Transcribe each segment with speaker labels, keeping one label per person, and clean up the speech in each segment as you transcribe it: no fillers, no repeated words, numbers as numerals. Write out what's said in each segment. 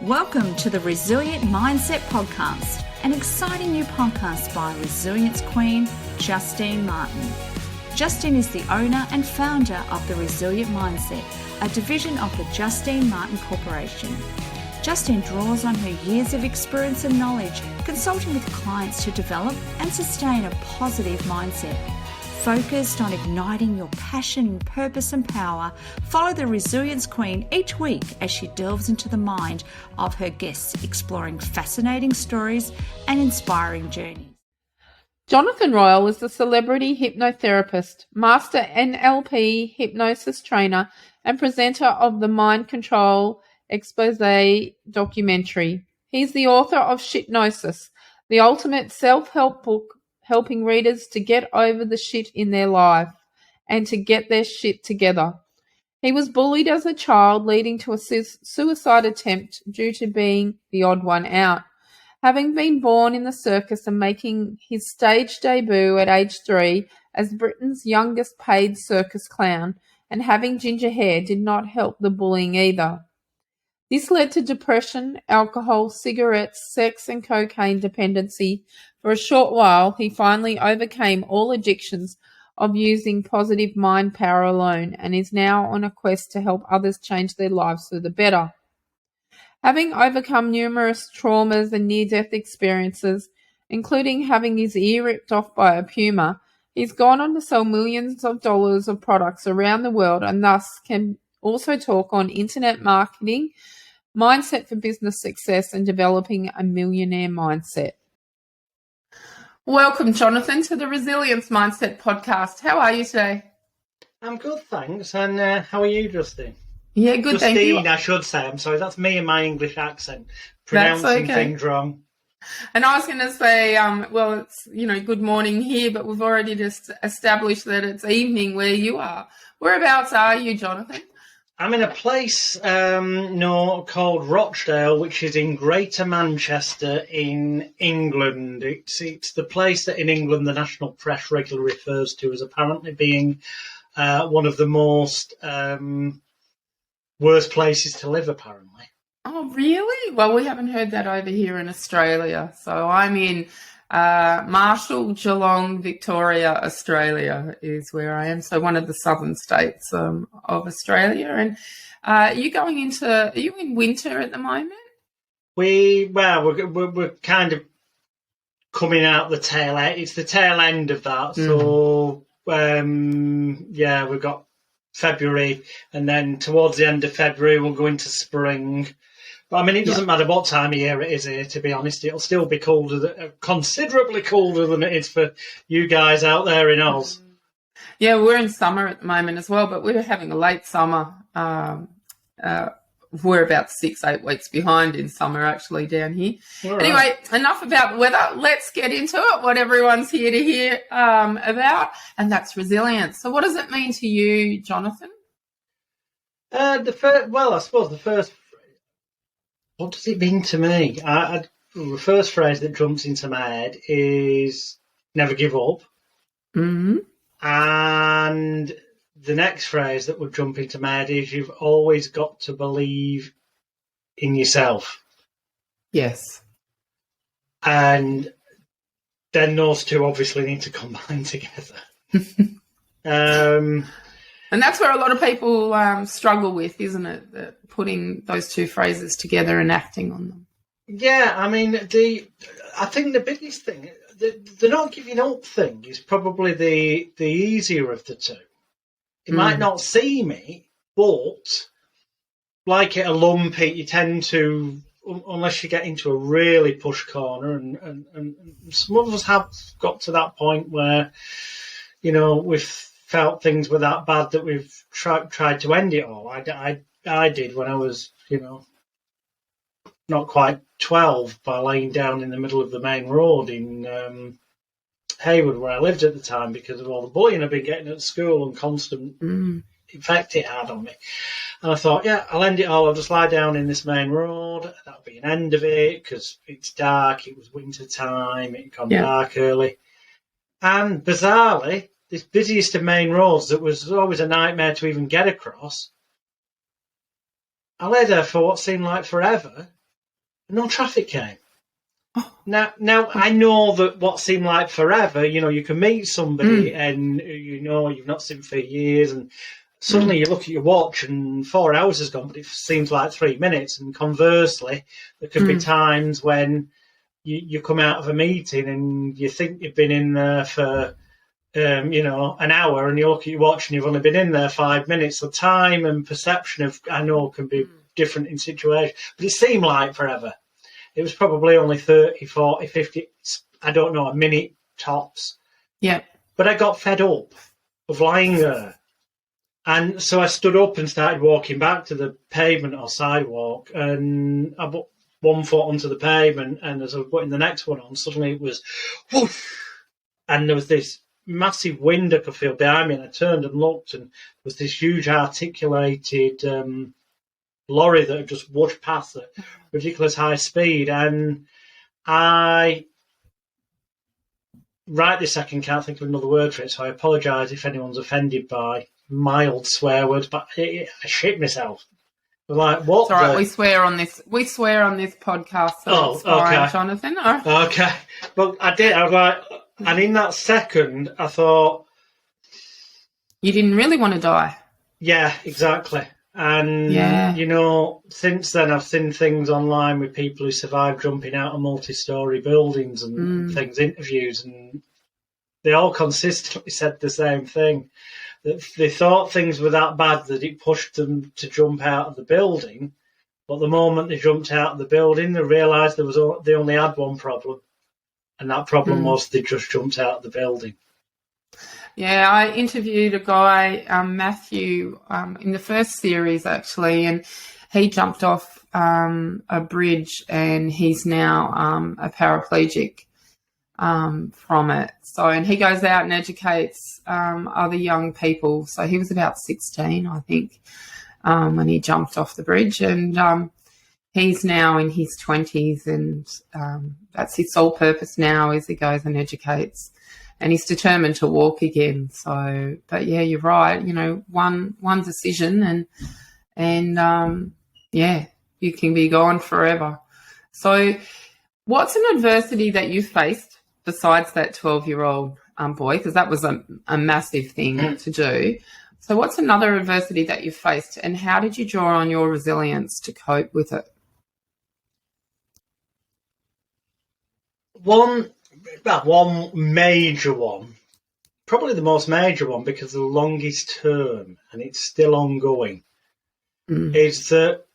Speaker 1: Welcome to the Resilient Mindset Podcast, an exciting new podcast by Resilience Queen, Justine Martin. Justine is the owner and founder of the Resilient Mindset, a division of the Justine Martin Corporation. Justine draws on her years of experience and knowledge consulting with clients to develop and sustain a positive mindset. Focused on igniting your passion, purpose and power, follow the Resilience Queen each week as she delves into the mind of her guests, exploring fascinating stories and inspiring journeys.
Speaker 2: Johnathan Royle is a celebrity hypnotherapist, master NLP hypnosis trainer, and presenter of the Mind Control Expose documentary. He's the author of SHITNOSIS, the ultimate self-help book, helping readers to get over the shit in their life and to get their shit together. He was bullied as a child, leading to a suicide attempt due to being the odd one out. Having been born in the Circus and making his stage debut at age 3 as Britain's youngest paid circus clown, and having ginger hair did not help the bullying either. This led to depression, alcohol, cigarettes, sex and cocaine dependency. For a short while, he finally overcame all addictions of using positive mind power alone and is now on a quest to help others change their lives for the better. Having overcome numerous traumas and near-death experiences, including having his ear ripped off by a Puma, he's gone on to sell millions of dollars of products around the world and thus can also talk on internet marketing, mindset for business success, and developing a millionaire mindset. Welcome, Johnathan, to the Resilience Mindset Podcast. How are you today?
Speaker 3: I'm good, thanks. And how are you, Justine?
Speaker 2: Yeah, good, thank you.
Speaker 3: Justine, I should say. I'm sorry, that's me and my English accent. Pronouncing things wrong.
Speaker 2: And I was going to say, well, it's, good morning here, but we've already just established that it's evening where you are. Whereabouts are you, Johnathan?
Speaker 3: I'm in a place called Rochdale, which is in Greater Manchester in England. It's the place that in England the national press regularly refers to as apparently being one of the most worst places to live, apparently.
Speaker 2: Oh, really? Well, we haven't heard that over here in Australia. So I'm in Marshall, Geelong, Victoria, Australia is where I am. So one of the southern states of Australia. And are you in winter at the moment?
Speaker 3: We're kind of coming out the tail end. It's the tail end of that. So we've got February, and then towards the end of February we'll go into spring. But I mean, it doesn't matter what time of year it is here, to be honest. It'll still be considerably colder than it is for you guys out there in Oz.
Speaker 2: Yeah, we're in summer at the moment as well, but we're having a late summer. We're about 6-8 weeks behind in summer actually down here. All right. Anyway, enough about the weather. Let's get into it, what everyone's here to hear about, and that's resilience. So what does it mean to you, Johnathan?
Speaker 3: I suppose the first... What does it mean to me? The first phrase that jumps into my head is never give up.
Speaker 2: Mm-hmm.
Speaker 3: And the next phrase that would jump into my head is you've always got to believe in yourself.
Speaker 2: Yes.
Speaker 3: And then those two obviously need to combine together.
Speaker 2: And that's where a lot of people struggle with, isn't it? Putting those two phrases together and acting on them.
Speaker 3: Yeah, I mean, I think the biggest thing, the not giving up thing is probably the easier of the two. It might not seem it, but like it a lumpy, you tend to, unless you get into a really push corner, and some of us have got to that point where, we've felt things were that bad that we've tried to end it all. I did when I was, not quite 12, by laying down in the middle of the main road in Hayward, where I lived at the time, because of all the bullying I've been getting at school and constant effect it had on me. And I thought, I'll end it all. I'll just lie down in this main road. That'll be an end of it, because it's dark. It was winter time. It got dark early. And bizarrely, this busiest of main roads that was always a nightmare to even get across, I lay there for what seemed like forever, No traffic came. Now I know that what seemed like forever, you can meet somebody and you've not seen for years, and suddenly you look at your watch and 4 hours has gone, but it seems like 3 minutes. And conversely, there could be times when you come out of a meeting and you think you've been in there for an hour, and you look at your watch and you've only been in there 5 minutes. So time and perception I know can be different in situations, but it seemed like forever. It was probably only 30, 40, 50, I don't know, a minute tops.
Speaker 2: Yeah.
Speaker 3: But I got fed up of lying there. And so I stood up and started walking back to the pavement or sidewalk, and I put one foot onto the pavement, and as I was putting the next one on, suddenly it was whoosh, and there was this massive wind I could feel behind me, and I turned and looked, and there was this huge articulated lorry that had just whooshed past at ridiculous high speed, and I right this second can't think of another word for it, so I apologise if anyone's offended by mild swear words, but I shit myself. Like, what?
Speaker 2: It's all right. We swear on this podcast. So it's fine,
Speaker 3: okay,
Speaker 2: Jonathan.
Speaker 3: Okay, but I did. I was like, and in that second, I thought,
Speaker 2: you didn't really want to die.
Speaker 3: Yeah, exactly. And since then, I've seen things online with people who survived jumping out of multi-story buildings and things, interviews, and they all consistently said the same thing. That they thought things were that bad that it pushed them to jump out of the building, but the moment they jumped out of the building, they realised they only had one problem, and that problem was they just jumped out of the building.
Speaker 2: Yeah, I interviewed a guy, Matthew, in the first series actually, and he jumped off a bridge, and he's now a paraplegic from it. So, and he goes out and educates other young people. So he was about 16, I think, when he jumped off the bridge, and he's now in his 20s, and that's his sole purpose now, is he goes and educates, and he's determined to walk again. So, but yeah, you're right. One decision, and you can be gone forever. So, what's an adversity that you faced besides that 12-year-old boy, because that was a massive thing to do? So what's another adversity that you faced, and how did you draw on your resilience to cope with it?
Speaker 3: One major one, probably the most major one because the longest term, and it's still ongoing, is that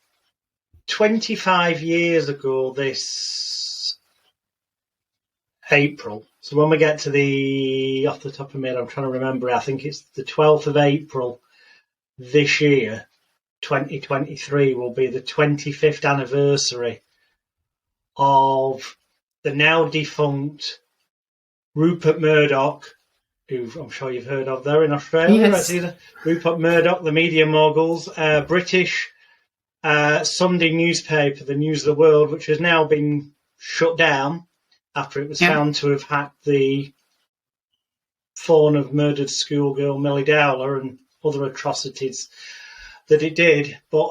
Speaker 3: 25 years ago this April, so when we get to off the top of my head, I'm trying to remember, I think it's the 12th of April this year, 2023, will be the 25th anniversary of the now defunct Rupert Murdoch, who I'm sure you've heard of there in Australia.
Speaker 2: Yes.
Speaker 3: Rupert Murdoch, the media moguls, British Sunday newspaper, the News of the World, which has now been shut down after it was found to have hacked the phone of murdered schoolgirl Millie Dowler and other atrocities that it did. But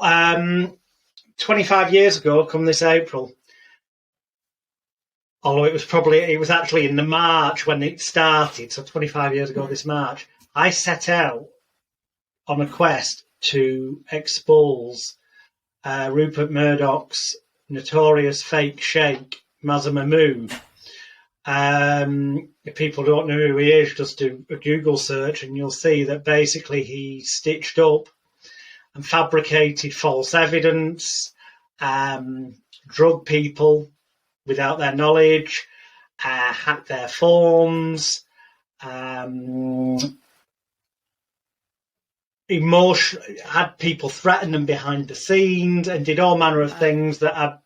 Speaker 3: 25 years ago, come this April, although it was actually in the March when it started, so 25 years ago this March, I set out on a quest to expose Rupert Murdoch's notorious fake sheikh, Mazza Mahmood. If people don't know who he is, just do a Google search and you'll see that basically he stitched up and fabricated false evidence, drug people without their knowledge, hacked their phones, had people threaten them behind the scenes, and did all manner of things that are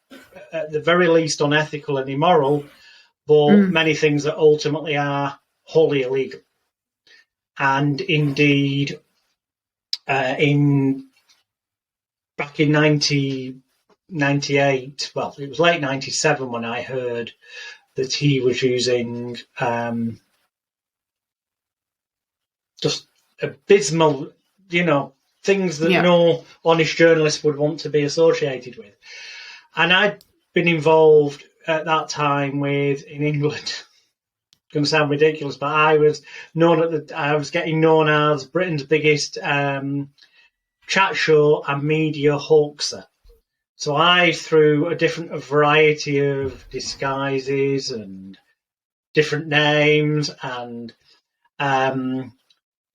Speaker 3: at the very least unethical and immoral, but many things that ultimately are wholly illegal. And indeed, back in 1998, well, it was late 97 when I heard that he was using just abysmal, things that no honest journalist would want to be associated with. And I been involved at that time with, in England, it's going to sound ridiculous, but I was getting known as Britain's biggest chat show and media hoaxer. So I, through a variety of disguises and different names and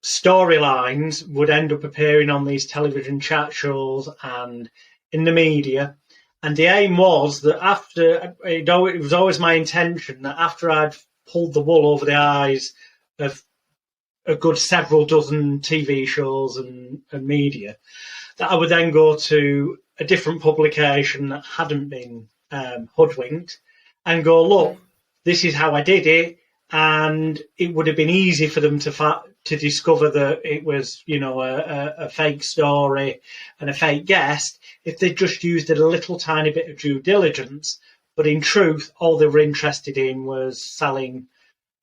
Speaker 3: storylines, would end up appearing on these television chat shows and in the media. And the aim was that it was always my intention that after I'd pulled the wool over the eyes of a good several dozen TV shows and media, that I would then go to a different publication that hadn't been hoodwinked and go, look, this is how I did it. And it would have been easy for them to discover that it was, a fake story and a fake guest if they just used a little tiny bit of due diligence. But in truth, all they were interested in was selling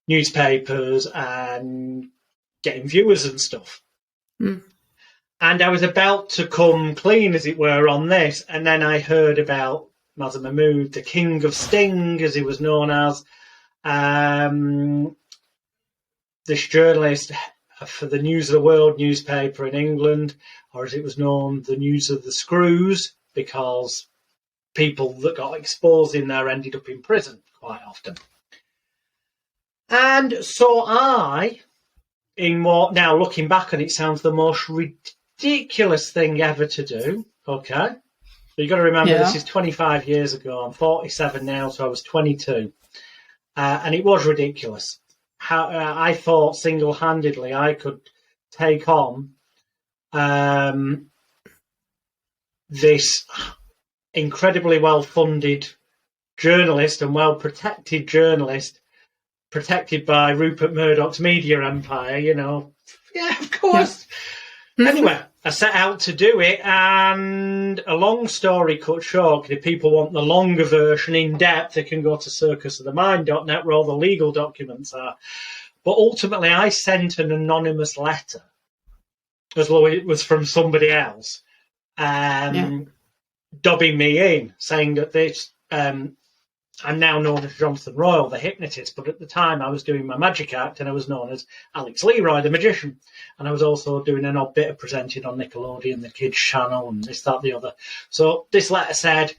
Speaker 3: newspapers and getting viewers and stuff. Mm. And I was about to come clean, as it were, on this. And then I heard about Mazza Mahmood, the King of Sting, as he was known as. This journalist for the News of the World newspaper in England, or as it was known, the News of the Screws, because people that got exposed in there ended up in prison quite often. And so now looking back on it, sounds the most ridiculous thing ever to do. Okay. So you've got to remember, This is 25 years ago. I'm 47 now, so I was 22. And it was ridiculous. How I thought single-handedly I could take on this incredibly well-funded journalist and well-protected journalist, protected by Rupert Murdoch's media empire, Yeah, of course. Yeah. Anyway, I set out to do it, and a long story cut short, if people want the longer version in depth, they can go to circusofthemind.net where all the legal documents are. But ultimately, I sent an anonymous letter, as though it was from somebody else, dobbing me in, saying that this... I'm now known as Johnathan Royle, the hypnotist, but at the time I was doing my magic act and I was known as Alex Leroy, the magician. And I was also doing an odd bit of presenting on Nickelodeon, the kids' channel, and this, that, the other. So this letter said,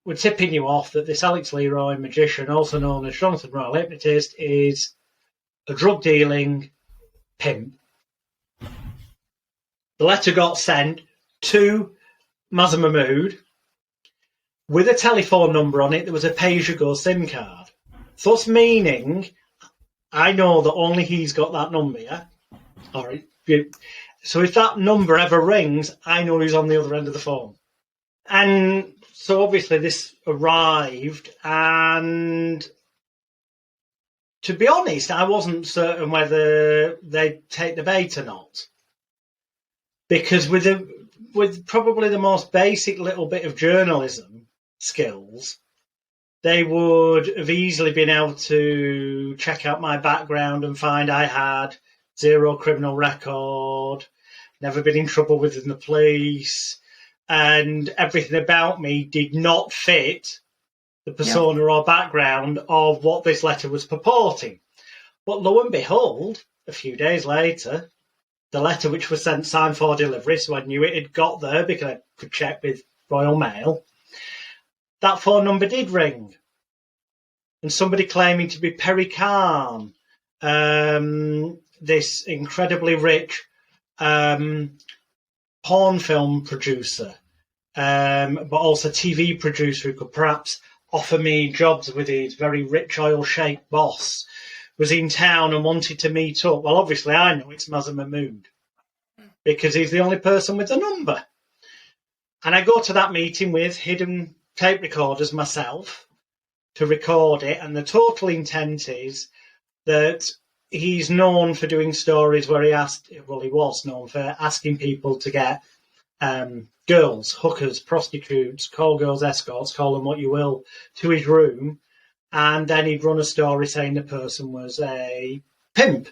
Speaker 3: we're tipping you off that this Alex Leroy, magician, also known as Johnathan Royle, hypnotist, is a drug-dealing pimp. The letter got sent to Mazza Mahmood, with a telephone number on it. There was a pay-as-you-go SIM card. Thus meaning, I know that only he's got that number, yeah? All right. So if that number ever rings, I know who's on the other end of the phone. And so obviously this arrived, and to be honest, I wasn't certain whether they'd take the bait or not. Because with probably the most basic little bit of journalism skills, they would have easily been able to check out my background and find I had zero criminal record, never been in trouble with the police, and everything about me did not fit the persona or background of what this letter was purporting. But lo and behold, a few days later, the letter which was sent signed for delivery, so I knew it had got there because I could check with Royal Mail, that phone number did ring. And somebody claiming to be Perry Khan, this incredibly rich porn film producer, but also TV producer who could perhaps offer me jobs with his very rich oil-shaped boss, was in town and wanted to meet up. Well, obviously I know it's Mazza Mahmood because he's the only person with the number. And I go to that meeting with hidden tape recorders myself to record it, and the total intent is that he's known for doing stories where he was known for asking people to get girls, hookers, prostitutes, call girls escorts, call them what you will, to his room, and then he'd run a story saying the person was a pimp.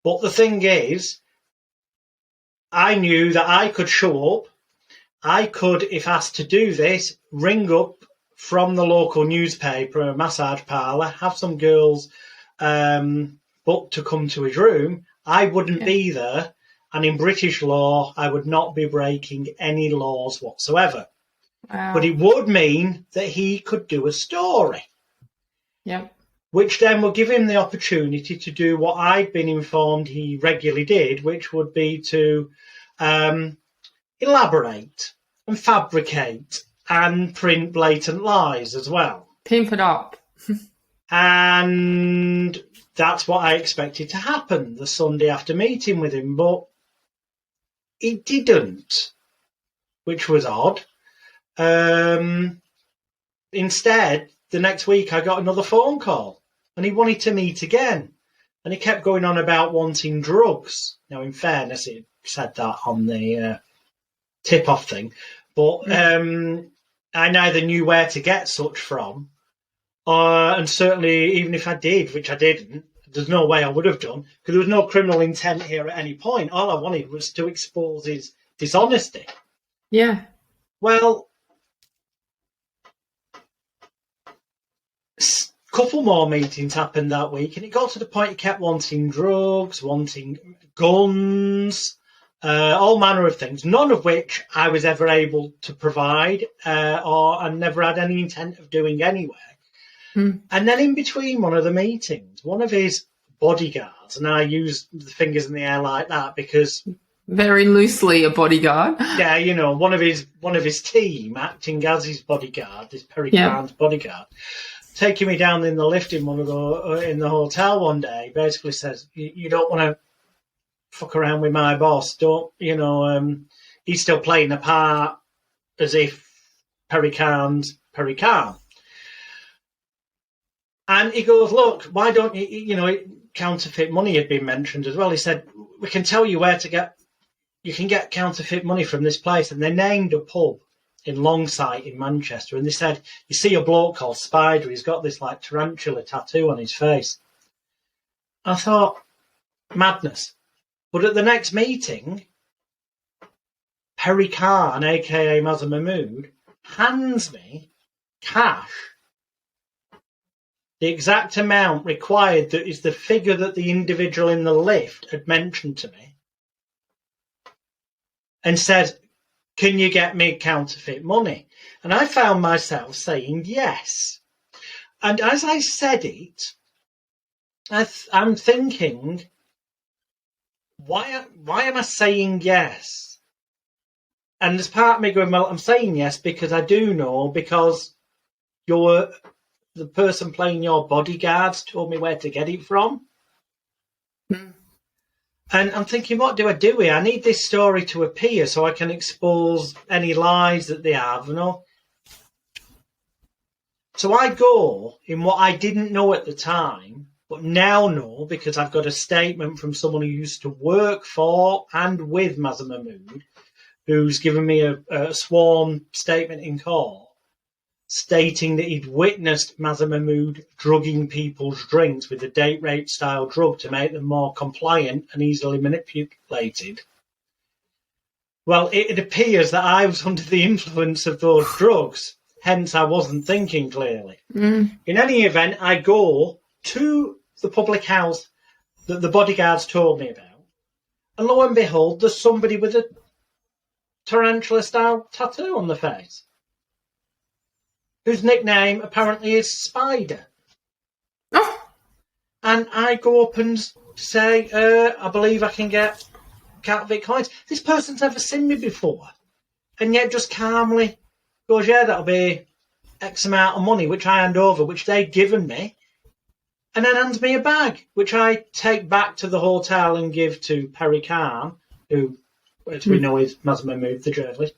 Speaker 3: But the thing is, I knew that I could show up, I could, if asked to do this, ring up from the local newspaper, a massage parlour, have some girls booked to come to his room, I wouldn't be there. And in British law, I would not be breaking any laws whatsoever.
Speaker 2: Wow.
Speaker 3: But it would mean that he could do a story.
Speaker 2: Yep.
Speaker 3: Which then would give him the opportunity to do what I'd been informed he regularly did, which would be to elaborate and fabricate and print blatant lies as well.
Speaker 2: Pimp it up.
Speaker 3: And that's what I expected to happen the Sunday after meeting with him, but it didn't, which was odd. Instead, the next week I got another phone call and he wanted to meet again. And he kept going on about wanting drugs. Now, in fairness, it said that on the tip-off thing. But I neither knew where to get such from. And certainly, even if I did, which I didn't, there's no way I would have done, because there was no criminal intent here at any point. All I wanted was to expose his dishonesty.
Speaker 2: Yeah.
Speaker 3: Well, couple more meetings happened that week, and it got to the point he kept wanting drugs, wanting guns, all manner of things, none of which I was ever able to provide, or I never had any intent of doing anyway. And then in between one of the meetings, one of his bodyguards, and I use the fingers in the air like that because
Speaker 2: very loosely a bodyguard.
Speaker 3: Yeah, you know, one of his team acting as his bodyguard, this Perry Khan's bodyguard, taking me down in the lift in in the hotel one day, basically says, "You don't want to fuck around with my boss. Don't, you know?" He's still playing the part as if Perry Khan's Perry Khan. And he goes, "Look, why don't you, you know, counterfeit money had been mentioned as well." He said, "We can tell you where to get, you can get counterfeit money from this place." And they named a pub in Longsight in Manchester. And they said, "You see a bloke called Spider, he's got this like tarantula tattoo on his face." I thought, madness. But at the next meeting, Perry Khan, aka Mazza Mahmood, hands me cash. The exact amount required that is the figure that the individual in the lift had mentioned to me, and said, "Can you get me counterfeit money?" And I found myself saying yes. And as I said it, I'm thinking, why am I saying yes? And there's part of me going, well, I'm saying yes because I do know, because the person playing your bodyguards told me where to get it from. And I'm thinking, what do I do here? I need this story to appear so I can expose any lies that they have, you know. So I go in what I didn't know at the time, but now know because I've got a statement from someone who used to work for and with Mazza Mahmood, who's given me a sworn statement in court, stating that he'd witnessed Mazza Mahmood drugging people's drinks with a date rape style drug to make them more compliant and easily manipulated. Well, it appears that I was under the influence of those drugs, hence I wasn't thinking clearly. In any event, I go to the public house that the bodyguards told me about, and lo and behold, there's somebody with a tarantula style tattoo on the face, whose nickname apparently is Spider.
Speaker 2: Oh.
Speaker 3: And I go up and say, I believe I can get counterfeit coins. This person's never seen me before, and yet just calmly goes, yeah, that'll be X amount of money, which I hand over, which they'd given me, and then hands me a bag, which I take back to the hotel and give to Perry Khan, who, as we know, is Mazza Mahmood, the journalist,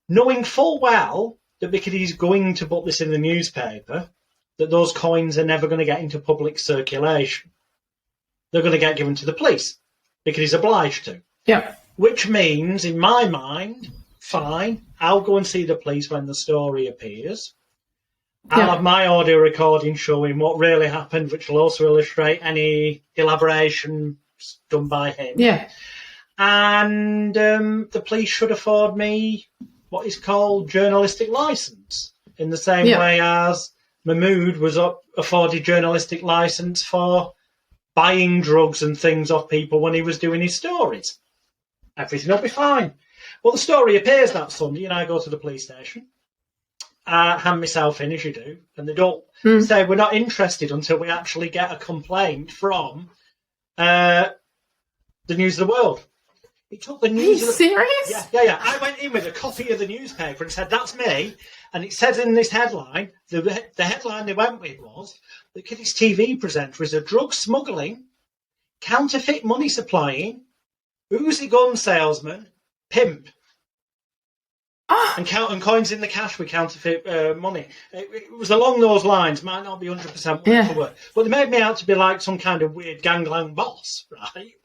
Speaker 3: knowing full well that because he's going to put this in the newspaper, that those coins are never going to get into public circulation. They're going to get given to the police because he's obliged to.
Speaker 2: Yeah.
Speaker 3: Which means, in my mind, fine, I'll go and see the police when the story appears. I'll have my audio recording showing what really happened, which will also illustrate any elaboration done by him.
Speaker 2: Yeah.
Speaker 3: And the police should afford me what is called journalistic license. in the same way as Mahmood was afforded journalistic license for buying drugs and things off people when he was doing his stories. Everything will be fine. Well, the story appears that Sunday, and I go to the police station, hand myself in, as you do, and they don't say we're not interested until we actually get a complaint from the News of the World. It took the news.
Speaker 2: Are you serious?
Speaker 3: Yeah. I went in with a copy of the newspaper and said, "That's me." And it says in this headline, the headline they went with was, "The Kiddies TV presenter is a drug smuggling, counterfeit money supplying, Uzi gun salesman, pimp." And coins in the cash with counterfeit money. It was along those lines. Might not be 100% word for word, but they made me out to be like some kind of weird gangland boss, right?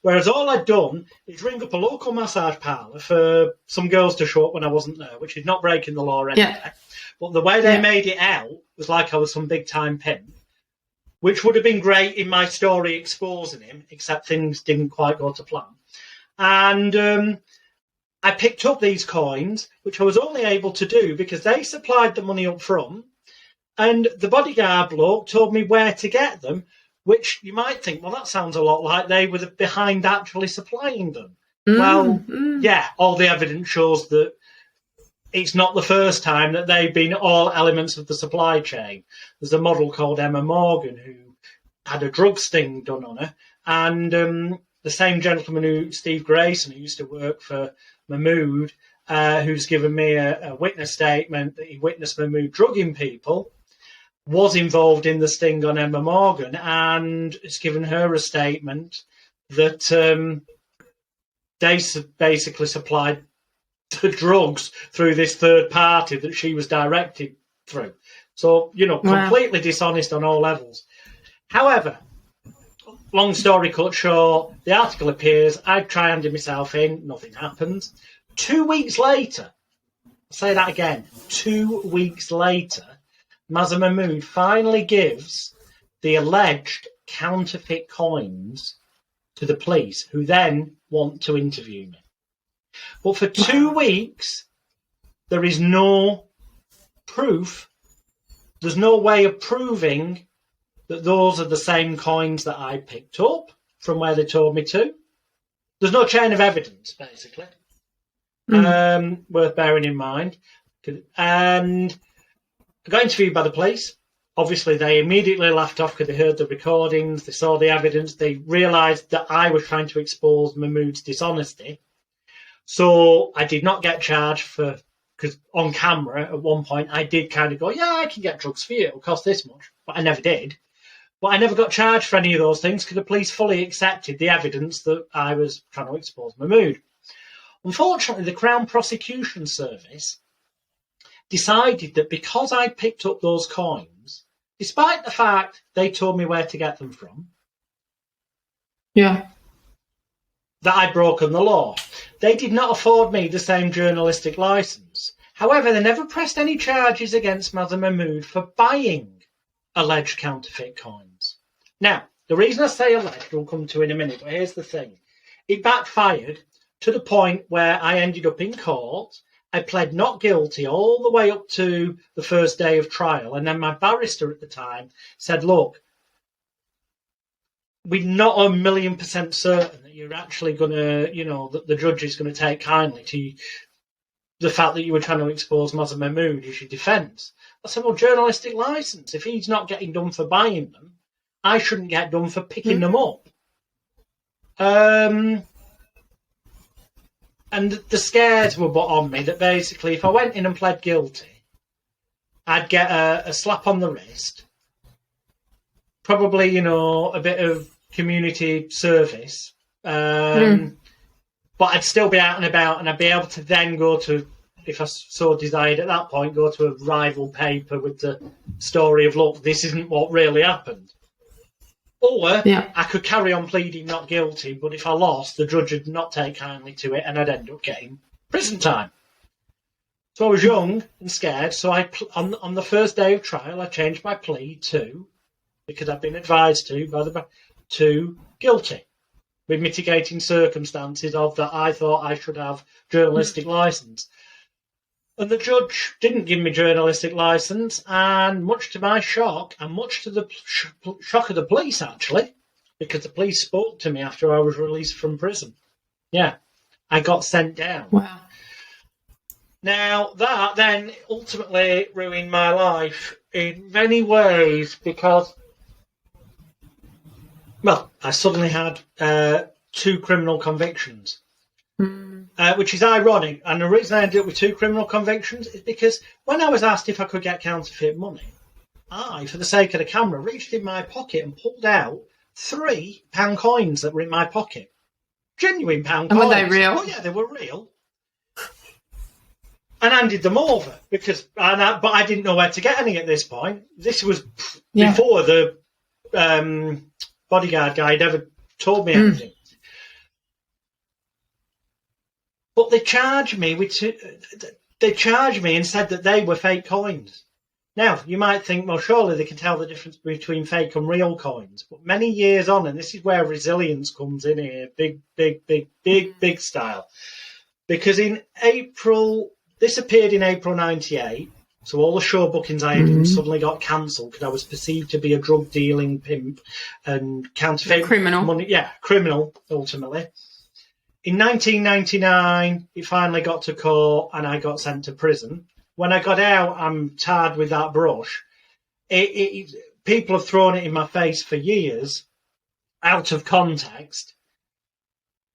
Speaker 3: Whereas all I'd done is ring up a local massage parlour for some girls to show up when I wasn't there, which is not breaking the law anyway. Yeah. But the way they made it out was like I was some big time pimp, which would have been great in my story exposing him, except things didn't quite go to plan. And I picked up these coins, which I was only able to do because they supplied the money up front, and the bodyguard bloke told me where to get them, which you might think, well, that sounds a lot like they were behind actually supplying them. Yeah, all the evidence shows that it's not the first time that they've been all elements of the supply chain. There's a model called Emma Morgan who had a drug sting done on her, and the same gentleman Steve Grayson, who used to work for Mahmood, who's given me a witness statement that he witnessed Mahmood drugging people, was involved in the sting on Emma Morgan, and has given her a statement that they basically supplied the drugs through this third party that she was directed through. So, completely dishonest on all levels. However, long story cut short, the article appears, I try handing myself in, nothing happens. 2 weeks later, I'll say that again, 2 weeks later, Mazza Mahmood finally gives the alleged counterfeit coins to the police, who then want to interview me. But for 2 weeks, there is no proof. There's no way of proving that those are the same coins that I picked up from where they told me to. There's no chain of evidence, basically. Worth bearing in mind. And I got interviewed by the police. Obviously, they immediately laughed off because they heard the recordings, they saw the evidence, they realised that I was trying to expose Mahmood's dishonesty. So I did not get charged because on camera at one point I did kind of go, yeah, I can get drugs for you, it'll cost this much. But I never did. But I never got charged for any of those things because the police fully accepted the evidence that I was trying to expose Mahmood. Unfortunately, the Crown Prosecution Service decided that because I picked up those coins, despite the fact they told me where to get them from, that I'd broken the law. They did not afford me the same journalistic licence. However, they never pressed any charges against Mazza Mahmood for buying alleged counterfeit coins. Now, the reason I say alleged we'll come to in a minute, but here's the thing. It backfired to the point where I ended up in court. I pled not guilty all the way up to the first day of trial. And then my barrister at the time said, look, we're not 1,000,000% certain that you're actually going to, that the judge is going to take kindly to the fact that you were trying to expose Mazza Mahmood as your defence. I said, well, journalistic licence. If he's not getting done for buying them, I shouldn't get done for picking them up. And the scares were put on me that basically if I went in and pled guilty, I'd get a slap on the wrist, probably, a bit of community service, but I'd still be out and about, and I'd be able to then go to, if I so desired at that point, go to a rival paper with the story of, look, this isn't what really happened. Or I could carry on pleading not guilty, but if I lost, the judge would not take kindly to it, and I'd end up getting prison time. So I was young and scared, so on the first day of trial, I changed my plea to, because I'd been advised to guilty, with mitigating circumstances of that I thought I should have journalistic licence. And the judge didn't give me journalistic licence, and much to my shock, and much to the shock of the police, actually, because the police spoke to me after I was released from prison. Yeah, I got sent down.
Speaker 2: Wow.
Speaker 3: Now, that then ultimately ruined my life in many ways because, well, I suddenly had 2 criminal convictions. Which is ironic, and the reason I ended up with 2 criminal convictions is because when I was asked if I could get counterfeit money, I, for the sake of the camera, reached in my pocket and pulled out 3 pound coins that were in my pocket. Genuine pound coins.
Speaker 2: Were they real?
Speaker 3: Oh yeah, they were real. And handed them over but I didn't know where to get any at this point. This was before the bodyguard guy had ever told me anything. But they charged me and said that they were fake coins. Now, you might think, well, surely they can tell the difference between fake and real coins. But many years on, and this is where resilience comes in here, big style. Because in April, this appeared in April 98, so all the show bookings I had suddenly got cancelled because I was perceived to be a drug dealing pimp and counterfeit money. Yeah, criminal, ultimately. In 1999, it finally got to court and I got sent to prison. When I got out, I'm tarred with that brush. People have thrown it in my face for years, out of context.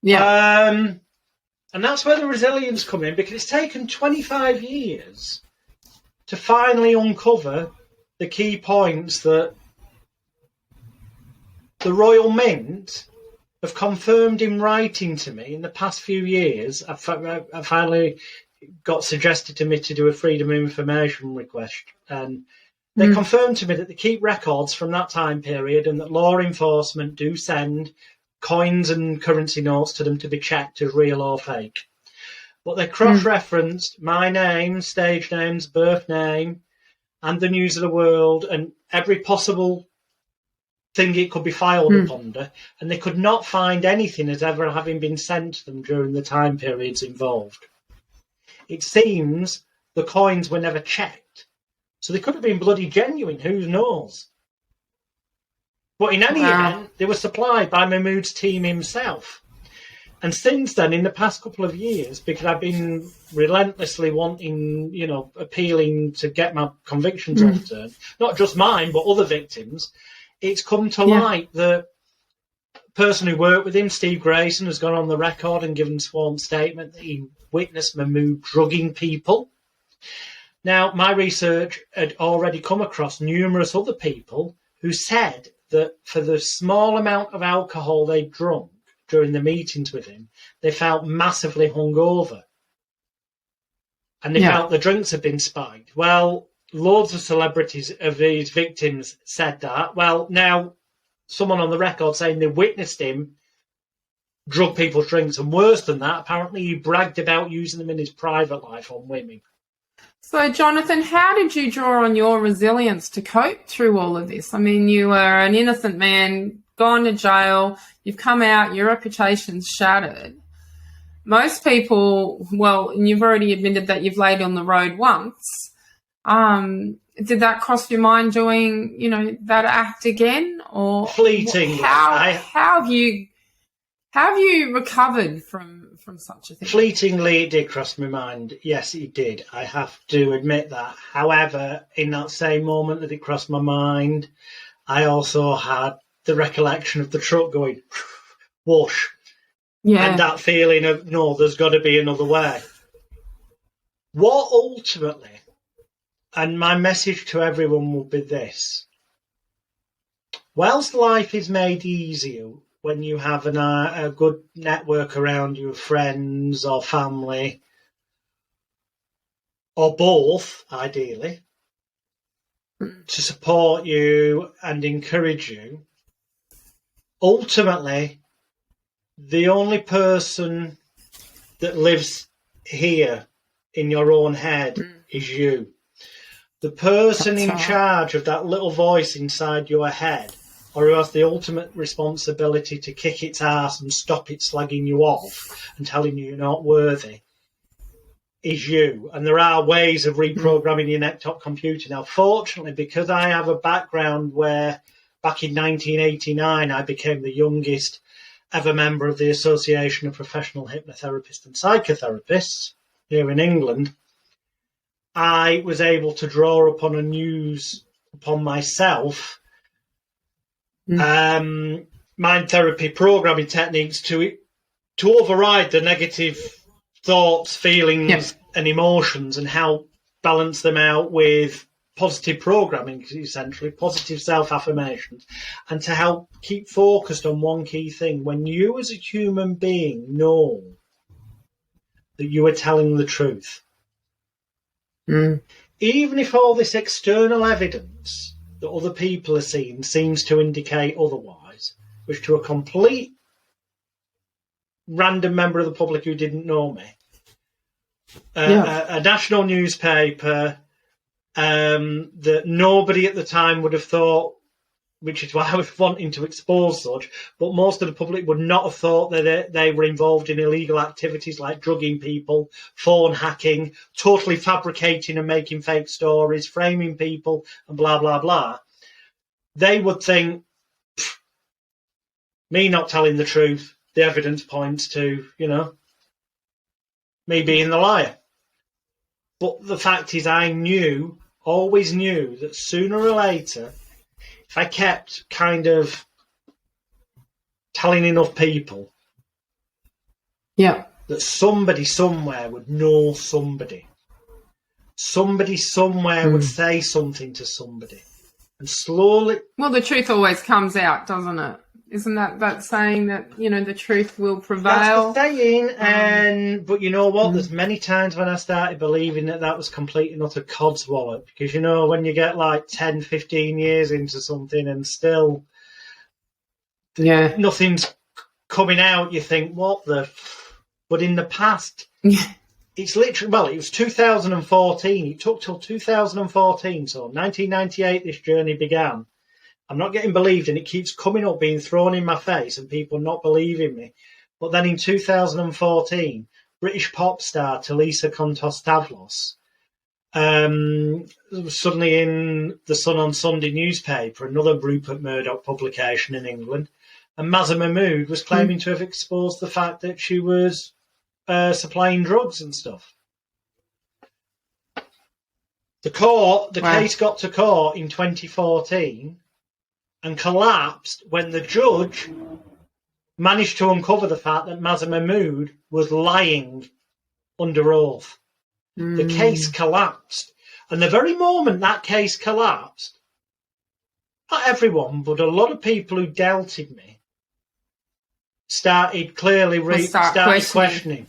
Speaker 2: Yeah.
Speaker 3: And that's where the resilience comes in, because it's taken 25 years to finally uncover the key points that the Royal Mint have confirmed in writing to me in the past few years. I finally got suggested to me to do a Freedom of Information request, and they confirmed to me that they keep records from that time period and that law enforcement do send coins and currency notes to them to be checked as real or fake. But they cross-referenced my name, stage names, birth name, and the News of the World, and every possible thing it could be filed under, and they could not find anything as ever having been sent to them during the time periods involved. It seems the coins were never checked, so they could have been bloody genuine, who knows? But in any event, they were supplied by Mahmood's team himself. And since then, in the past couple of years, because I've been relentlessly wanting, appealing to get my convictions overturned, not just mine, but other victims, it's come to light that the person who worked with him, Steve Grayson, has gone on the record and given a sworn statement that he witnessed Mahmood drugging people. Now, my research had already come across numerous other people who said that for the small amount of alcohol they drunk during the meetings with him, they felt massively hungover. And they felt the drinks had been spiked. Well, loads of celebrities of these victims said that. Well, now someone on the record saying they witnessed him drug people's drinks. And worse than that, apparently he bragged about using them in his private life on women.
Speaker 2: So, Johnathan, how did you draw on your resilience to cope through all of this? I mean, you were an innocent man, gone to jail, you've come out, your reputation's shattered. Most people, well, and you've already admitted that you've laid on the road once. Did that cross your mind doing, that act again? Or
Speaker 3: fleeting.
Speaker 2: How have you recovered from such a thing?
Speaker 3: Fleetingly, it did cross my mind. Yes, it did. I have to admit that. However, in that same moment that it crossed my mind, I also had the recollection of the truck going whoosh. Yeah. And that feeling of, no, there's got to be another way. What ultimately, and my message to everyone will be this: whilst life is made easier when you have a good network around you of friends or family, or both, ideally, to support you and encourage you, ultimately, the only person that lives here in your own head is you. The person in charge of that little voice inside your head, or who has the ultimate responsibility to kick its ass and stop it slagging you off and telling you you're not worthy, is you, and there are ways of reprogramming your desktop computer. Now, fortunately, because I have a background where back in 1989 I became the youngest ever member of the Association of Professional Hypnotherapists and Psychotherapists here in England, I was able to draw upon myself mind therapy programming techniques to override the negative thoughts, feelings, and emotions, and help balance them out with positive programming, essentially positive self-affirmations, and to help keep focused on one key thing. When you as a human being know that you are telling the truth, even if all this external evidence that other people are seeing seems to indicate otherwise, which to a complete random member of the public who didn't know me, a national newspaper that nobody at the time would have thought, which is why I was wanting to expose such, but most of the public would not have thought that they were involved in illegal activities like drugging people, phone hacking, totally fabricating and making fake stories, framing people, and blah, blah, blah. They would think, me not telling the truth, the evidence points to, me being the liar. But the fact is, I always knew that sooner or later, if I kept kind of telling enough people that somebody somewhere would know somebody. Somebody somewhere would say something to somebody. And slowly...
Speaker 2: Well, the truth always comes out, doesn't it? Isn't that saying that, the truth will prevail?
Speaker 3: That's the saying, but you know what? There's many times when I started believing that was complete and utter codswallop. Because, when you get like 10, 15 years into something and still nothing's coming out, you think, what the... But in the past, it's literally... it was 2014. It took till 2014. So 1998 this journey began. I'm not getting believed, and it keeps coming up, being thrown in my face, and people not believing me. But then in 2014, British pop star Talisa Kontostavlos was suddenly in the Sun on Sunday newspaper, another Rupert Murdoch publication in England, and Mazza Mahmood was claiming to have exposed the fact that she was supplying drugs and stuff. The case got to court in 2014 and collapsed when the judge managed to uncover the fact that Mazza Mahmood was lying under oath. The case collapsed. And the very moment that case collapsed, not everyone, but a lot of people who doubted me started questioning.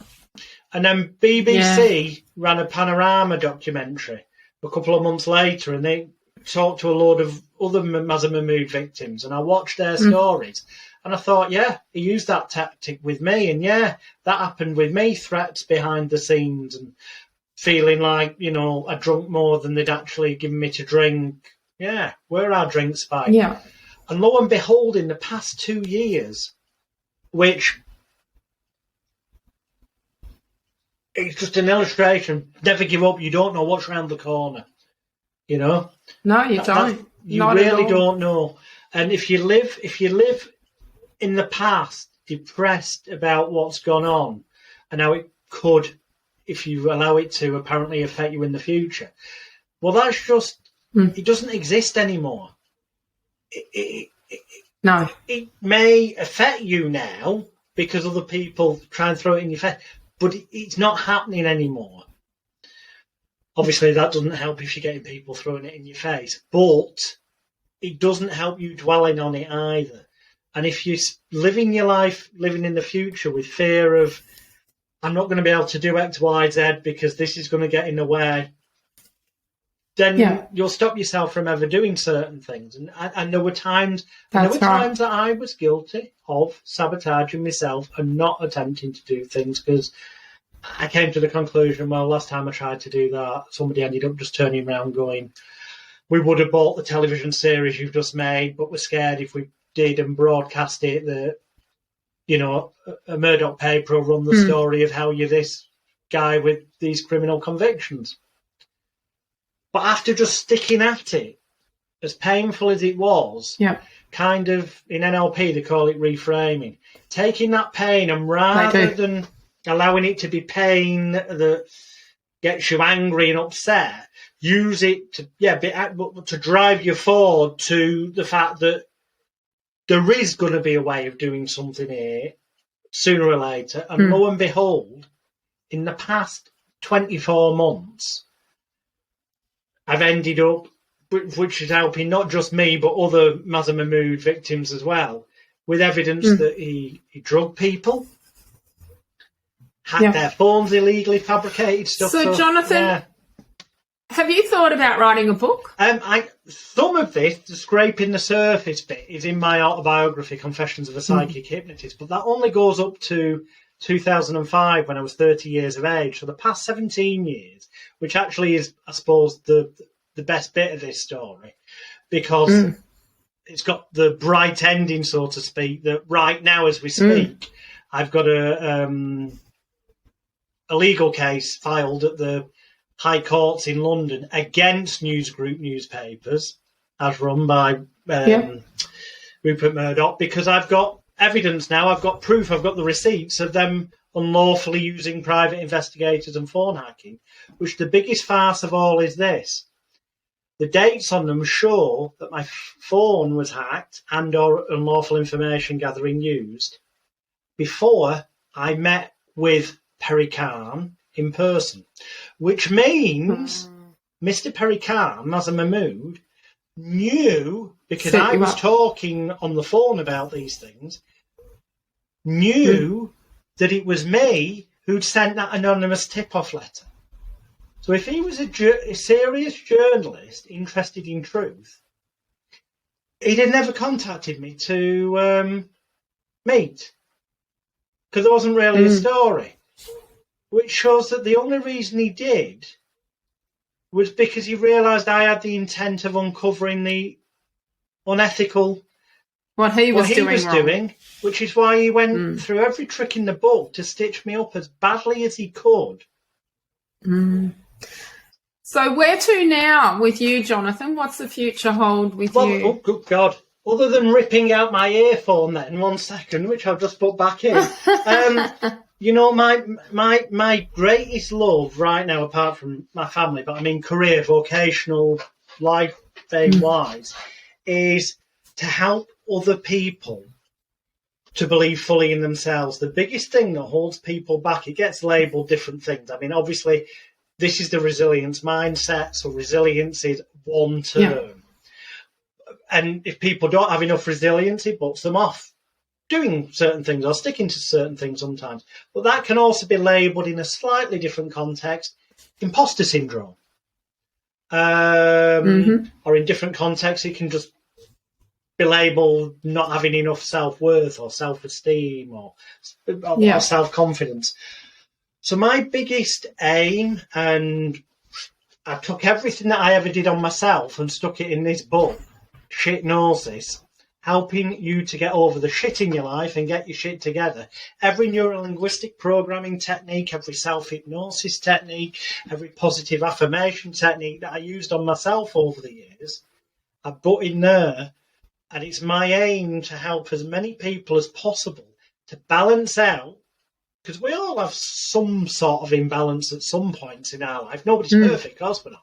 Speaker 3: And then BBC ran a Panorama documentary a couple of months later, and they talked to a load of other Mazza Mahmood victims, and I watched their stories, and I thought, he used that tactic with me, and that happened with me, threats behind the scenes, and feeling like, I drunk more than they'd actually given me to drink. Where our drinks by. And lo and behold, in the past 2 years, which it's just an illustration, never give up, you don't know what's around the corner. No, you don't. You really don't know. And if you live in the past, depressed about what's gone on and how it could, if you allow it to, apparently affect you in the future, well, that's just, it doesn't exist anymore. It may affect you now because other people try and throw it in your face, but it's not happening anymore. Obviously, that doesn't help if you're getting people throwing it in your face, but it doesn't help you dwelling on it either. And if you're living your life, living in the future with fear of, I'm not going to be able to do X, Y, Z because this is going to get in the way, then you'll stop yourself from ever doing certain things. And there were times that I was guilty of sabotaging myself and not attempting to do things because I came to the conclusion, well, last time I tried to do that, somebody ended up just turning around going, we would have bought the television series you've just made, but we're scared if we did and broadcast it that, a Murdoch paper will run the story of how you're this guy with these criminal convictions. But after just sticking at it, as painful as it was, kind of in NLP they call it reframing. Taking that pain and rather than allowing it to be pain that gets you angry and upset, use it to drive you forward to the fact that there is going to be a way of doing something here sooner or later. And lo and behold, in the past 24 months, I've ended up, which is helping not just me, but other Maza Mahmood victims as well, with evidence that he drugged people, had their phones illegally, fabricated stuff.
Speaker 2: So Johnathan, have you thought about writing a book?
Speaker 3: Some of this, the scraping the surface bit, is in my autobiography, Confessions of a Psychic Hypnotist, but that only goes up to 2005 when I was 30 years of age. So the past 17 years, which actually is, I suppose, the best bit of this story, because it's got the bright ending, so to speak, that right now as we speak, I've got a legal case filed at the High Courts in London against News Group newspapers, as run by Rupert Murdoch, because I've got evidence now, I've got proof, I've got the receipts of them unlawfully using private investigators and phone hacking, which the biggest farce of all is this. The dates on them show that my phone was hacked and or unlawful information gathering used before I met with Perry Khan in person, which means Mr. Perry Khan, Maza Mahmood, knew, because I was talking on the phone about these things, knew that it was me who'd sent that anonymous tip-off letter. So if he was a serious journalist interested in truth, he'd have never contacted me to meet, because there wasn't really a story, which shows that the only reason he did was because he realised I had the intent of uncovering the unethical
Speaker 2: what he was
Speaker 3: doing, which is why he went through every trick in the book to stitch me up as badly as he could.
Speaker 2: So where to now with you, Johnathan? What's the future hold with you?
Speaker 3: Oh, good God. Other than ripping out my earphone then, 1 second, which I've just put back in. You know, my greatest love right now, apart from my family, but I mean career, vocational, life wise, is to help other people to believe fully in themselves. The biggest thing that holds people back, it gets labelled different things. I mean, obviously, this is the resilience mindset, so resilience is one term. And if people don't have enough resilience, it puts them off doing certain things or sticking to certain things sometimes. But that can also be labelled in a slightly different context, imposter syndrome. Or in different contexts, it can just be labelled not having enough self-worth or self-esteem or self-confidence. So my biggest aim, and I took everything that I ever did on myself and stuck it in this book, SHITNOSIS, helping you to get over the shit in your life and get your shit together. Every neurolinguistic programming technique, every self-hypnosis technique, every positive affirmation technique that I used on myself over the years, I put in there. And it's my aim to help as many people as possible to balance out, because we all have some sort of imbalance at some points in our life. Nobody's perfect, of course we're not.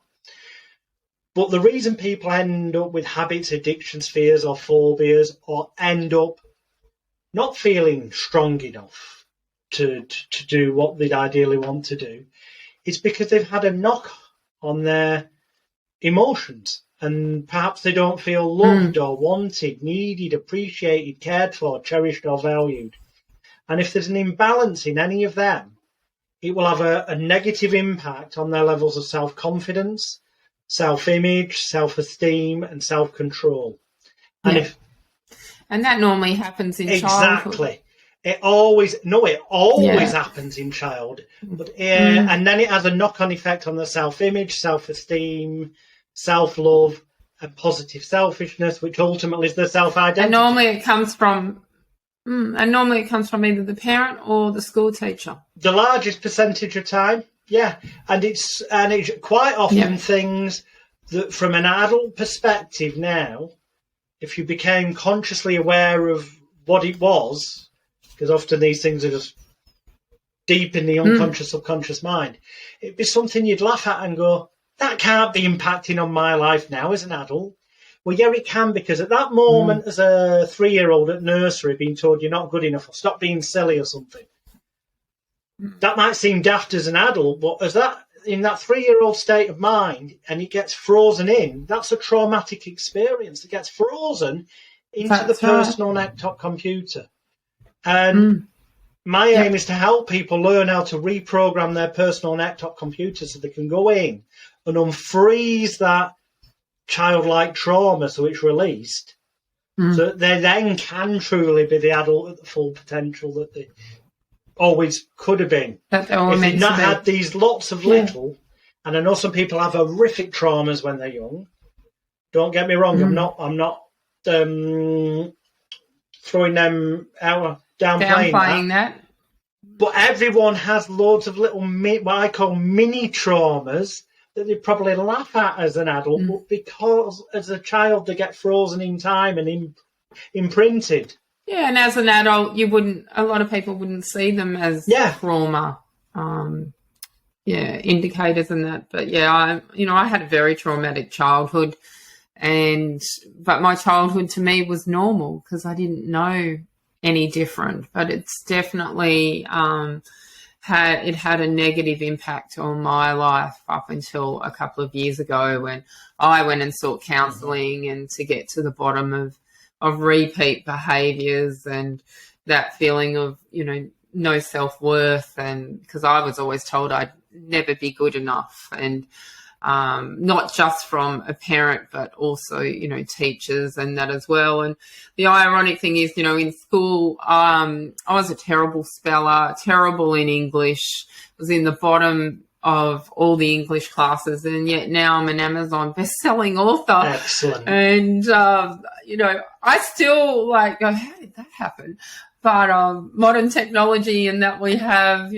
Speaker 3: But the reason people end up with habits, addictions, fears or phobias, or end up not feeling strong enough to do what they'd ideally want to do, is because they've had a knock on their emotions. And perhaps they don't feel loved or wanted, needed, appreciated, cared for, cherished or valued. And if there's an imbalance in any of them, it will have a negative impact on their levels of self-confidence, self-image, self-esteem and self-control. And
Speaker 2: and that normally happens in childhood.
Speaker 3: Exactly. It always happens in childhood. But and then it has a knock-on effect on the self-image, self-esteem, self-love and positive selfishness, which ultimately is the self-identity.
Speaker 2: And normally it comes from And normally it comes from either the parent or the school teacher.
Speaker 3: The largest percentage of time, yeah. And it's quite often things that from an adult perspective now, if you became consciously aware of what it was, because often these things are just deep in the unconscious, subconscious mind, it'd be something you'd laugh at and go, that can't be impacting on my life now as an adult. Well, yeah, it can, because at that moment, as a 3-year-old at nursery being told you're not good enough or stop being silly or something, that might seem daft as an adult, but as that in that 3-year-old state of mind and it gets frozen in, that's a traumatic experience. It gets frozen into the personal laptop computer. And my aim is to help people learn how to reprogram their personal laptop computer so they can go in and unfreeze that childlike trauma so it's released, so that they then can truly be the adult at the full potential that they always could have been. If they've not had these lots of little, and I know some people have horrific traumas when they're young. Don't get me wrong, I'm not throwing them out, downplaying that. But everyone has loads of little, what I call mini traumas, that they probably laugh at as an adult, but because as a child they get frozen in time and imprinted.
Speaker 2: Yeah, and as an adult, a lot of people wouldn't see them as trauma, indicators and that. But I had a very traumatic childhood, but my childhood to me was normal because I didn't know any different. But it's definitely had a negative impact on my life up until a couple of years ago when I went and sought counselling and to get to the bottom of repeat behaviours and that feeling of, no self-worth, and because I was always told I'd never be good enough, and not just from a parent but also, teachers and that as well. And the ironic thing is, in school, I was a terrible speller, terrible in English, was in the bottom of all the English classes, and yet now I'm an Amazon best-selling author.
Speaker 3: Excellent.
Speaker 2: And, I still go, how did that happen? But modern technology and that we have,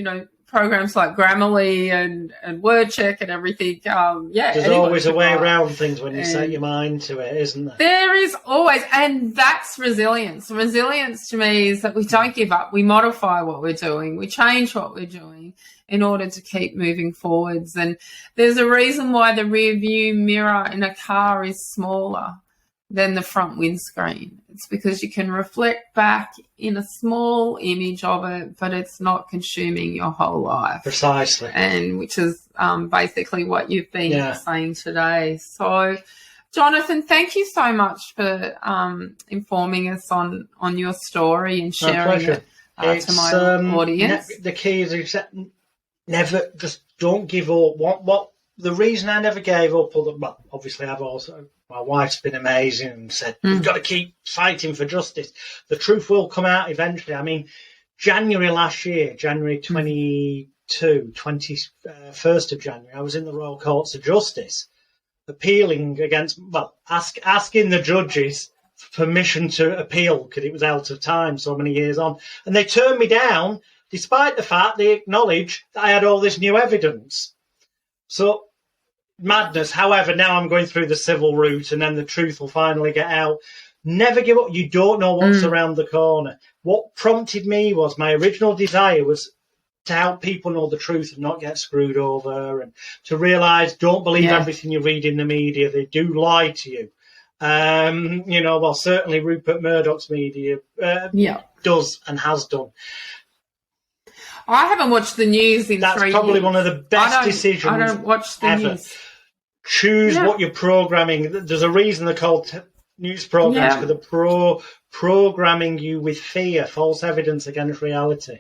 Speaker 2: programs like Grammarly and WordCheck and everything.
Speaker 3: There's always a way around things when you set your mind to it, isn't there?
Speaker 2: There is always, and that's resilience. Resilience to me is that we don't give up. We modify what we're doing. We change what we're doing in order to keep moving forwards. And there's a reason why the rear view mirror in a car is smaller than the front windscreen. It's because you can reflect back in a small image of it, but it's not consuming your whole life.
Speaker 3: Precisely.
Speaker 2: And which is basically what you've been saying today. So, Johnathan, thank you so much for informing us on your story and sharing it to my audience.
Speaker 3: The key is never, just don't give up. What the reason I never gave up, obviously I've also, my wife's been amazing and said, we've got to keep fighting for justice. The truth will come out eventually. I mean, January last year, January 21st of January, I was in the Royal Courts of Justice appealing against, asking the judges for permission to appeal because it was out of time so many years on. And they turned me down despite the fact they acknowledged that I had all this new evidence. So, madness. However, now I'm going through the civil route and then the truth will finally get out. Never give up. You don't know what's around the corner. What prompted me was my original desire was to help people know the truth and not get screwed over, and to realise don't believe everything you read in the media. They do lie to you. Certainly Rupert Murdoch's media does and has done.
Speaker 2: I haven't watched the news in 3 years.
Speaker 3: That's probably one of the best decisions
Speaker 2: I don't watch the news.
Speaker 3: Choose what you're programming. There's a reason they're called news programs, for the programming you with fear, false evidence against reality.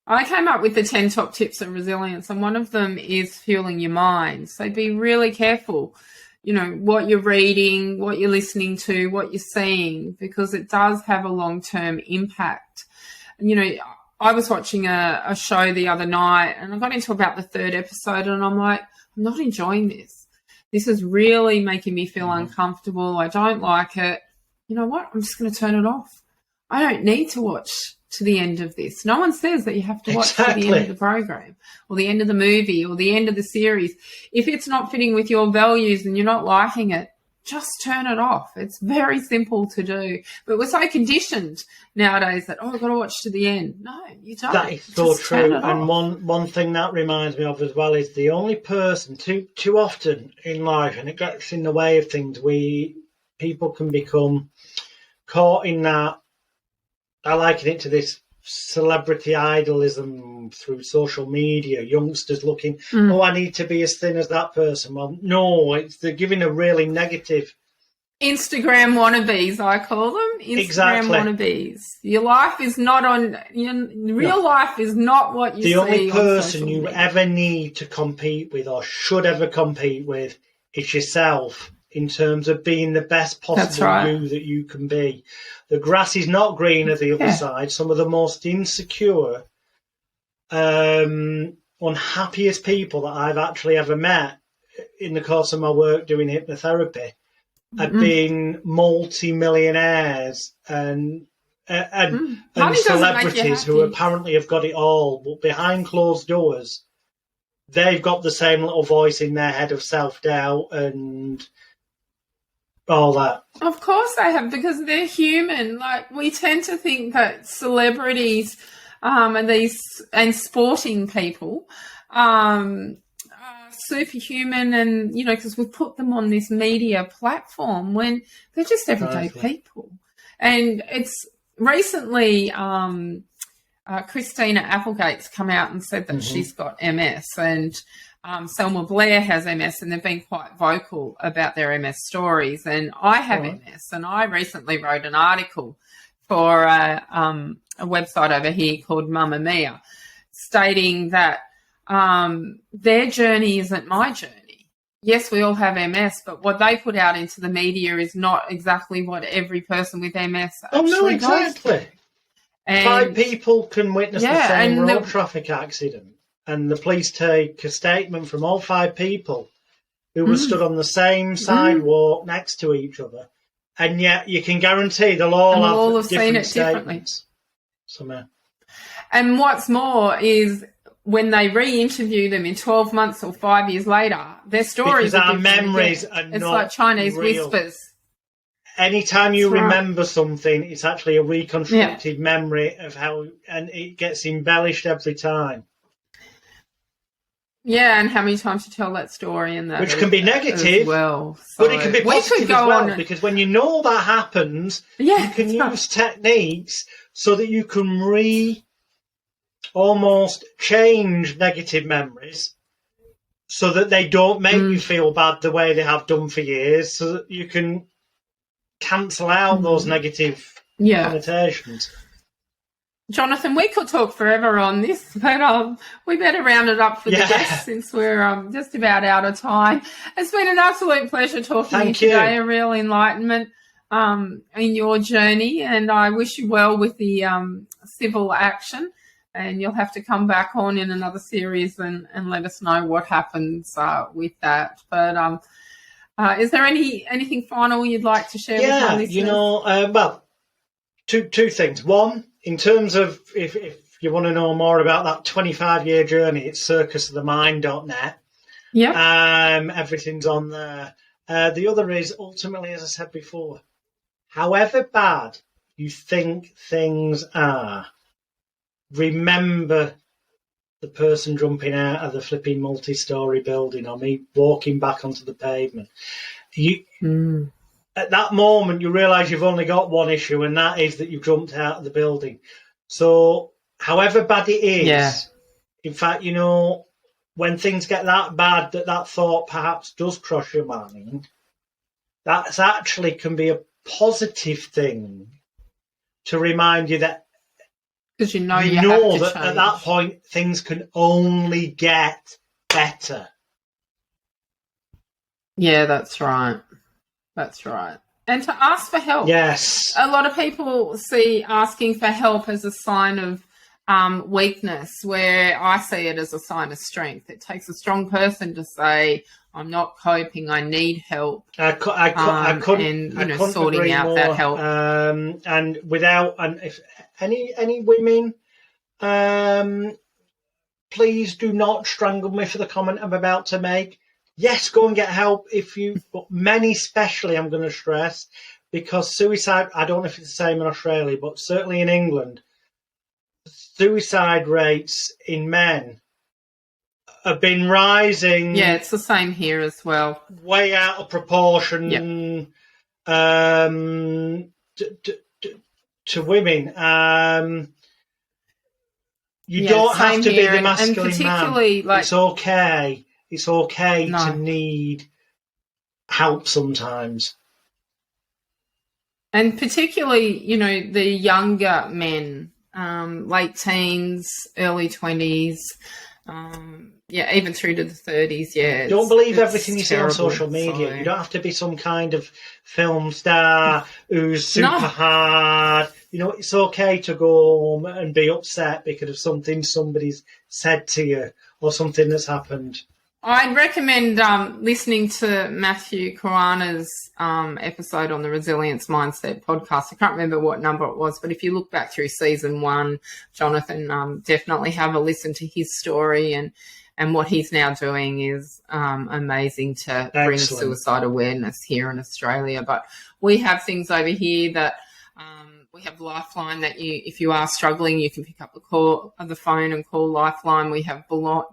Speaker 2: I came up with the 10 top tips of resilience, and one of them is fueling your mind. So be really careful, what you're reading, what you're listening to, what you're seeing, because it does have a long-term impact. I was watching a show the other night and I got into about the 3rd episode and I'm like, I'm not enjoying this. This is really making me feel uncomfortable. I don't like it. You know what? I'm just going to turn it off. I don't need to watch to the end of this. No one says that you have to watch to the end of the program or the end of the movie or the end of the series. If it's not fitting with your values and you're not liking it, just turn it off. It's very simple to do. But we're so conditioned nowadays that, I've got to watch to the end. No, you don't.
Speaker 3: That is so true. And one thing that reminds me of as well is the only person too often in life, and it gets in the way of things, people can become caught in that. I liken it to this celebrity idolism through social media. Youngsters looking, I need to be as thin as that person. Well, no, they're giving a really negative.
Speaker 2: Instagram wannabes, I call them. Instagram wannabes. Your life is not on. Real life is not what you see.
Speaker 3: The only person you ever need to compete with or should ever compete with is yourself in terms of being the best possible you that you can be. The grass is not greener the other side. Some of the most insecure, unhappiest people that I've actually ever met in the course of my work doing hypnotherapy have been multi-millionaires and celebrities who apparently have got it all, but behind closed doors, they've got the same little voice in their head of self-doubt and all that.
Speaker 2: Of course they have, because they're human. Like, we tend to think that celebrities and sporting people are superhuman, and because we've put them on this media platform when they're just everyday people. And it's recently Christina Applegate's come out and said that she's got MS, and Selma Blair has MS, and they've been quite vocal about their MS stories. And I have MS, and I recently wrote an article for a website over here called Mamma Mia, stating that their journey isn't my journey. Yes, we all have MS, but what they put out into the media is not exactly what every person with MS actually goes through. And
Speaker 3: 5 people can witness the same road traffic accident, and the police take a statement from all 5 people who were stood on the same sidewalk next to each other, and yet you can guarantee they'll all have different statements.
Speaker 2: And what's more is when they re-interview them in 12 months or 5 years later, their stories
Speaker 3: because our memories are
Speaker 2: it's like Chinese whispers.
Speaker 3: Anytime you remember something, it's actually a reconstructed memory of how, and it gets embellished every time.
Speaker 2: Yeah, and how many times you tell that story, and that
Speaker 3: which can be negative,
Speaker 2: as well.
Speaker 3: So but it can be positive as well, because when you know that happens, you can use techniques so that you can almost change negative memories so that they don't make you feel bad the way they have done for years, so that you can cancel out those negative connotations.
Speaker 2: Johnathan, we could talk forever on this, but we better round it up for the guests since we're just about out of time. It's been an absolute pleasure talking to you today, a real enlightenment in your journey, and I wish you well with the civil action, and you'll have to come back on in another series and let us know what happens with that. But is there anything final you'd like to share with my listeners?
Speaker 3: Well, two things. One, in terms of if you want to know more about that 25-year journey, it's circusofthemind.net. Yeah. Everything's on there. The other is, ultimately, as I said before, however bad you think things are, remember the person jumping out of the flipping multi-story building, or me walking back onto the pavement. At that moment, you realise you've only got one issue, and that is that you jumped out of the building. So, however bad it is, in fact, when things get that bad that thought perhaps does cross your mind, that actually can be a positive thing to remind you that
Speaker 2: because you know that
Speaker 3: at that point things can only get better. Yeah,
Speaker 2: that's right. That's right. And to ask for help.
Speaker 3: Yes.
Speaker 2: A lot of people see asking for help as a sign of weakness, where I see it as a sign of strength. It takes a strong person to say, I'm not coping, I need help.
Speaker 3: I couldn't
Speaker 2: sorting
Speaker 3: agree
Speaker 2: out
Speaker 3: more.
Speaker 2: that help.
Speaker 3: And if any women, please do not strangle me for the comment I'm about to make. Yes, go and get help but men especially, I'm going to stress, because suicide, I don't know if it's the same in Australia, but certainly in England, suicide rates in men have been rising.
Speaker 2: Yeah, it's the same here as well.
Speaker 3: Way out of proportion to women. You don't have to be the masculine man. It's okay. It's okay to need help sometimes.
Speaker 2: And particularly, the younger men, late teens, early 20s, even through to the 30s,
Speaker 3: Don't believe everything you see on social media. You don't have to be some kind of film star who's super hard. It's okay to go home and be upset because of something somebody's said to you or something that's happened.
Speaker 2: I'd recommend listening to Matthew Caruana's episode on the Resilience Mindset podcast. I can't remember what number it was, but if you look back through season 1, Johnathon, definitely have a listen to his story, and what he's now doing is amazing to bring suicide awareness here in Australia. But we have things over here that we have Lifeline that if you are struggling, you can pick up the phone and call Lifeline. We have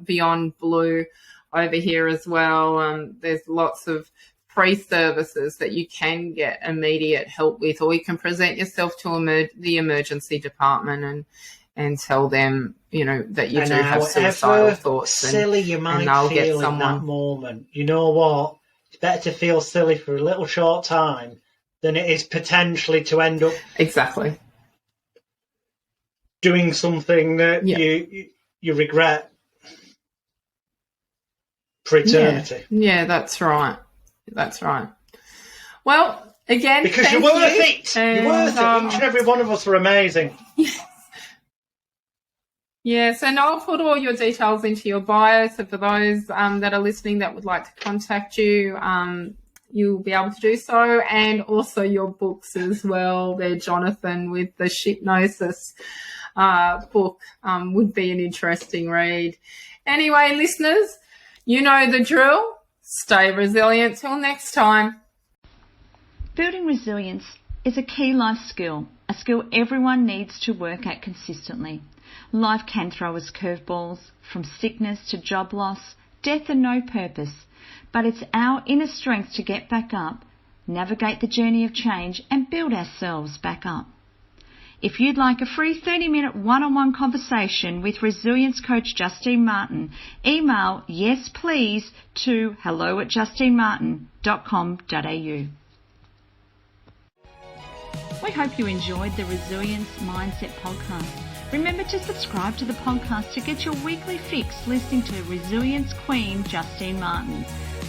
Speaker 2: Beyond Blue over here as well. There's lots of free services that you can get immediate help with, or you can present yourself to the emergency department and tell them, that you do have suicidal thoughts.
Speaker 3: Silly you might feel in that moment. You know what? It's better to feel silly for a little short time than it is potentially to end up doing something that you regret for eternity.
Speaker 2: Yeah, that's right. That's right. Well, again,
Speaker 3: because you're worth it. You're worth it. Each and every one of us are amazing.
Speaker 2: Yes, and I'll put all your details into your bio. So for those that are listening that would like to contact you, you'll be able to do so. And also your books as well. There, Johnathon, with the SHITNOSIS book would be an interesting read. Anyway, listeners, you know the drill. Stay resilient till next time.
Speaker 1: Building resilience is a key life skill, a skill everyone needs to work at consistently. Life can throw us curveballs, from sickness to job loss, death and no purpose. But it's our inner strength to get back up, navigate the journey of change and build ourselves back up. If you'd like a free 30-minute one-on-one conversation with resilience coach Justine Martin, email yes please to hello@justinemartin.com.au. We hope you enjoyed the Resilience Mindset podcast. Remember to subscribe to the podcast to get your weekly fix listening to Resilience Queen Justine Martin.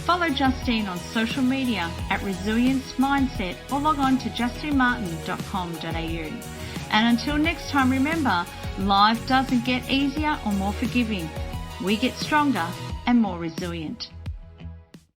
Speaker 1: Follow Justine on social media at Resilience Mindset or log on to justinemartin.com.au. And until next time, remember, life doesn't get easier or more forgiving. We get stronger and more resilient.